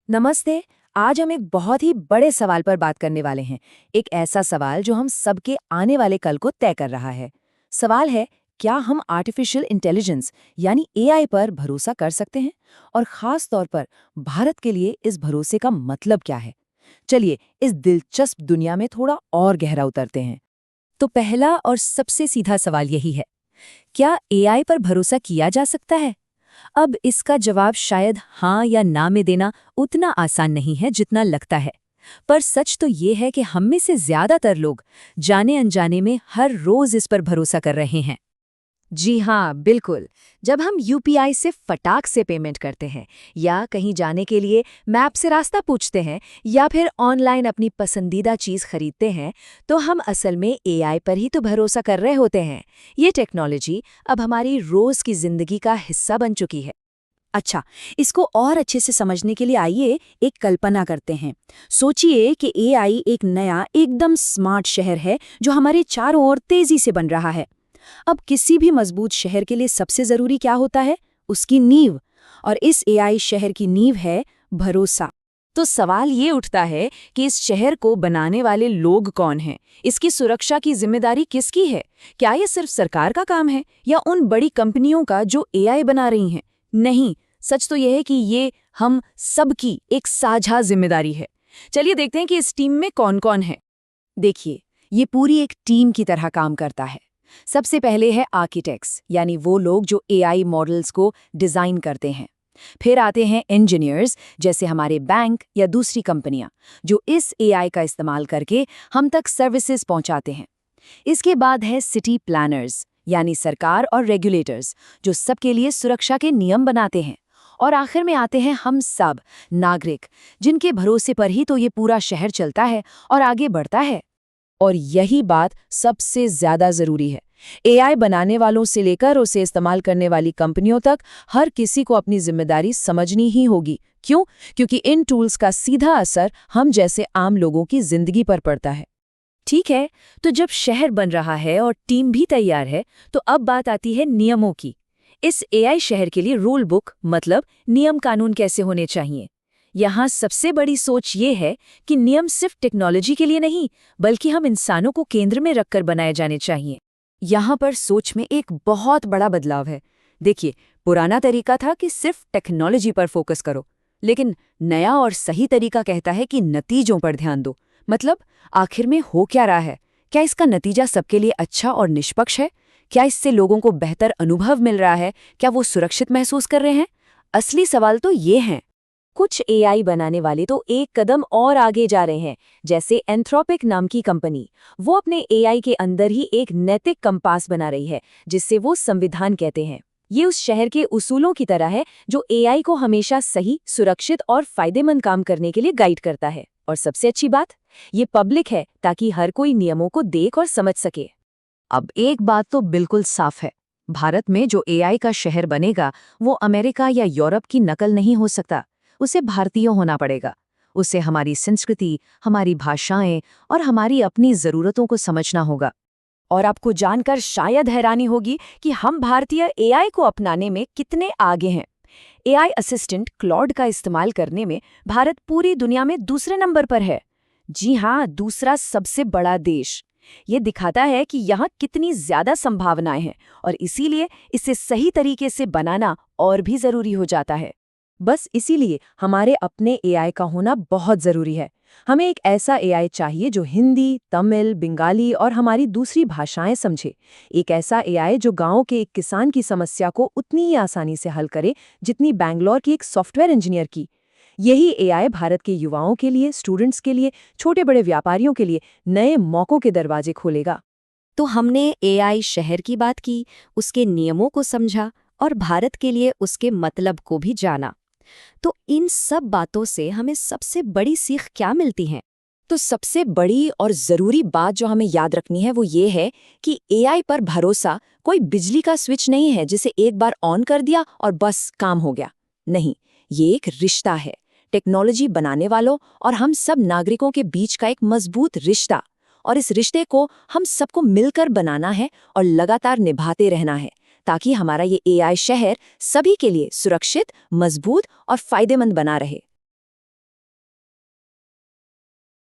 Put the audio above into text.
नमस्ते। आज हम एक बहुत ही बड़े सवाल पर बात करने वाले हैं। एक ऐसा सवाल जो हम सबके आने वाले कल को तय कर रहा है। सवाल है, क्या हम आर्टिफिशियल इंटेलिजेंस यानी एआई पर भरोसा कर सकते हैं? और खास तौर पर भारत के लिए इस भरोसे का मतलब क्या है? चलिए इस दिलचस्प दुनिया में थोड़ा और गहरा उतरते हैं। तो पहला और सबसे सीधा सवाल यही है, क्या एआई पर भरोसा किया जा सकता है? अब इसका जवाब शायद हाँ या ना में देना उतना आसान नहीं है जितना लगता है। पर सच तो ये है कि हम में से ज्यादातर लोग जाने अनजाने में हर रोज इस पर भरोसा कर रहे हैं। जी हाँ, बिल्कुल। जब हम यूपीआई से फटाक से पेमेंट करते हैं, या कहीं जाने के लिए मैप से रास्ता पूछते हैं, या फिर ऑनलाइन अपनी पसंदीदा चीज़ खरीदते हैं, तो हम असल में एआई पर ही तो भरोसा कर रहे होते हैं। ये टेक्नोलॉजी अब हमारी रोज़ की ज़िंदगी का हिस्सा बन चुकी है। अच्छा, इसको और अच्छे से समझने के लिए आइए एक कल्पना करते हैं। सोचिए कि एआई एक नया एकदम स्मार्ट शहर है जो हमारे चारों ओर तेजी से बन रहा है। अब किसी भी मजबूत शहर के लिए सबसे जरूरी क्या होता है? उसकी नींव। और इस एआई शहर की नींव है भरोसा। तो सवाल ये उठता है कि इस शहर को बनाने वाले लोग कौन हैं? इसकी सुरक्षा की जिम्मेदारी किसकी है? क्या ये सिर्फ सरकार का काम है या उन बड़ी कंपनियों का जो एआई बना रही हैं? नहीं, सच तो यह है कि ये हम सबकी एक साझा जिम्मेदारी है। चलिए देखते हैं कि इस टीम में कौन कौन है। देखिए, ये पूरी एक टीम की तरह काम करता है। सबसे पहले है आर्किटेक्ट्स, यानी वो लोग जो एआई मॉडल्स को डिज़ाइन करते हैं। फिर आते हैं इंजीनियर्स, जैसे हमारे बैंक या दूसरी कंपनियां, जो इस एआई का इस्तेमाल करके हम तक सर्विसेज पहुंचाते हैं। इसके बाद है सिटी प्लानर्स, यानी सरकार और रेगुलेटर्स, जो सबके लिए सुरक्षा के नियम बनाते हैं। और आखिर में आते हैं हम सब, नागरिक, जिनके भरोसे पर ही तो ये पूरा शहर चलता है और आगे बढ़ता है। और यही बात सबसे ज्यादा जरूरी है। एआई बनाने वालों से लेकर उसे इस्तेमाल करने वाली कंपनियों तक हर किसी को अपनी जिम्मेदारी समझनी ही होगी। क्यों? क्योंकि इन टूल्स का सीधा असर हम जैसे आम लोगों की जिंदगी पर पड़ता है। ठीक है, तो जब शहर बन रहा है और टीम भी तैयार है, तो अब बात आती है नियमों की। इस एआई शहर के लिए रूल बुक, मतलब नियम कानून कैसे होने चाहिए। यहाँ सबसे बड़ी सोच ये है कि नियम सिर्फ टेक्नोलॉजी के लिए नहीं, बल्कि हम इंसानों को केंद्र में रखकर बनाए जाने चाहिए। यहाँ पर सोच में एक बहुत बड़ा बदलाव है। देखिए, पुराना तरीका था कि सिर्फ टेक्नोलॉजी पर फोकस करो, लेकिन नया और सही तरीका कहता है कि नतीजों पर ध्यान दो। मतलब आखिर में हो क्या रहा है? क्या इसका नतीजा सबके लिए अच्छा और निष्पक्ष है? क्या इससे लोगों को बेहतर अनुभव मिल रहा है? क्या वो सुरक्षित महसूस कर रहे हैं? असली सवाल तो ये हैं। कुछ एआई बनाने वाले तो एक कदम और आगे जा रहे हैं, जैसे एंथ्रोपिक नाम की कंपनी। वो अपने एआई के अंदर ही एक नैतिक कंपास बना रही है, जिससे वो संविधान कहते हैं। ये उस शहर के उसूलों की तरह है जो एआई को हमेशा सही, सुरक्षित और फायदेमंद काम करने के लिए गाइड करता है। और सबसे अच्छी बात, ये पब्लिक है ताकि हर कोई नियमों को देख और समझ सके। अब एक बात तो बिल्कुल साफ है, भारत में जो एआई का शहर बनेगा वो अमेरिका या यूरोप की नकल नहीं हो सकता। उसे भारतीय होना पड़ेगा। उसे हमारी संस्कृति, हमारी भाषाएं और हमारी अपनी ज़रूरतों को समझना होगा। और आपको जानकर शायद हैरानी होगी कि हम भारतीय एआई को अपनाने में कितने आगे हैं। एआई असिस्टेंट क्लॉड का इस्तेमाल करने में भारत पूरी दुनिया में दूसरे नंबर पर है। जी हाँ, दूसरा सबसे बड़ा देश। ये दिखाता है कि यहाँ कितनी ज्यादा संभावनाएं हैं, और इसीलिए इसे सही तरीके से बनाना और भी जरूरी हो जाता है। बस इसीलिए हमारे अपने एआई का होना बहुत ज़रूरी है। हमें एक ऐसा एआई चाहिए जो हिंदी, तमिल, बंगाली और हमारी दूसरी भाषाएं समझे। एक ऐसा एआई जो गांव के एक किसान की समस्या को उतनी ही आसानी से हल करे जितनी बैंगलोर की एक सॉफ्टवेयर इंजीनियर की। यही एआई भारत के युवाओं के लिए, स्टूडेंट्स के लिए, छोटे बड़े व्यापारियों के लिए नए मौक़ों के दरवाजे खोलेगा। तो हमने एआई शहर की बात की, उसके नियमों को समझा और भारत के लिए उसके मतलब को भी जाना। तो इन सब बातों से हमें सबसे बड़ी सीख क्या मिलती है? तो सबसे बड़ी और ज़रूरी बात जो हमें याद रखनी है वो ये है कि एआई पर भरोसा कोई बिजली का स्विच नहीं है जिसे एक बार ऑन कर दिया और बस काम हो गया। नहीं, ये एक रिश्ता है, टेक्नोलॉजी बनाने वालों और हम सब नागरिकों के बीच का एक मजबूत रिश्ता। और इस रिश्ते को हम सबको मिलकर बनाना है और लगातार निभाते रहना है, ताकि हमारा ये एआई शहर सभी के लिए सुरक्षित, मजबूत और फायदेमंद बना रहे।